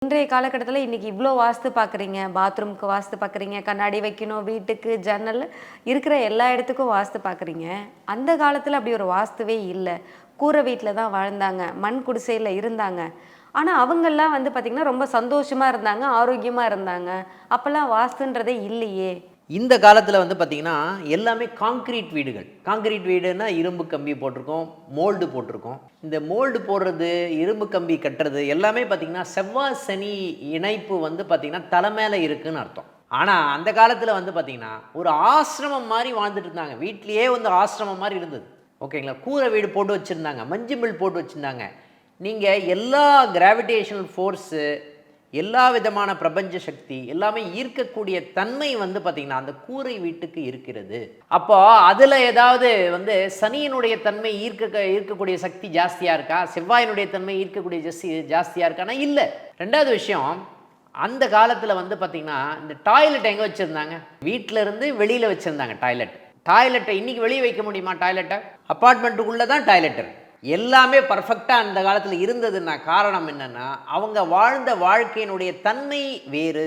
இன்றைய காலகட்டத்தில இன்னைக்கு இவ்ளோ வாஸ்து பார்க்குறீங்க. பாத்ரூம்க்கு வாஸ்து பார்க்குறீங்க, கண்ணாடி வைக்கணும், வீட்டுக்கு, ஜன்னல் இருக்கிற எல்லா இடத்துக்கும் வாஸ்து பார்க்குறீங்க. அந்த காலத்தில அப்படி ஒரு வாஸ்துவே இல்ல. கூரை வீட்ல தான் வாழ்ந்தாங்க. மண் குடிசையில இருந்தாங்க. ஆனா, அவங்கலாம் வந்து பார்த்தீங்கன்னா, ரொம்ப சந்தோஷமா இருந்தாங்க, ஆரோக்கியமா இருந்தாங்க. அப்பலாம் வாஸ்துன்றதே இல்லையே! இந்த காலத்துல வந்து பார்த்தீங்கன்னா, எல்லாமே கான்கிரீட் வீடுகள். கான்கிரீட் வீடுன்னா இரும்பு கம்பி போட்டிருக்கோம், மோல்டு போட்டிருக்கோம். இந்த மோல்டு போடுறது, இரும்பு கம்பி கட்டுறது எல்லாமே பார்த்தீங்கன்னா, செவ்வாய், சனி இணைப்பு வந்து பார்த்தீங்கன்னா, தலை மேல இருக்குன்னு அர்த்தம். ஆனா, அந்த காலத்துல வந்து பார்த்தீங்கன்னா, ஒரு ஆசிரமம் மாரி வாழ்ந்துட்டு இருந்தாங்க. வீட்லயே வந்து ஆசிரமம் மாரி இருந்தது. ஓகேங்களா? கூரை வீடு போட்டு வச்சிருந்தாங்க. மஞ்சு மில் போட்டு வச்சிருந்தாங்க. நீங்க எல்லா கிராவிடேஷனல் ஃபோர்ஸு, எல்லா விதமான பிரபஞ்ச சக்தி எல்லாமே ஈர்க்கக்கூடிய தன்மை வந்து பார்த்தீங்கன்னா, அந்த கூரை வீட்டுக்கு இருக்கிறது. அப்போ அதில ஏதாவது வந்து சனியினுடைய தன்மை ஈர்க்கக்கூடிய சக்தி ஜாஸ்தியா இருக்கா? செவ்வாயினுடைய தன்மை ஈர்க்கக்கூடிய ஜாஸ்தியா இருக்கான்னா, இல்ல. 2வது விஷயம், அந்த காலத்தில வந்து பார்த்தீங்கன்னா, இந்த டாய்லெட் எங்க வச்சிருந்தாங்க? வீட்ல இருந்து வெளியில வச்சிருந்தாங்க டாய்லெட். டாய்லெட்ட இன்னைக்கு வெளிய வைக்க முடியுமா டாய்லெட்ட? அபார்ட்மெண்ட்டுக்குள்ள தான் டாய்லெட் இருக்கு. எல்லாமே பர்ஃபெக்ட்டா அந்த காலத்துல இருந்ததுன்னா காரணம் என்னன்னா, அவங்க வாழ்ந்த வாழ்க்கையினுடைய தன்மை வேறு.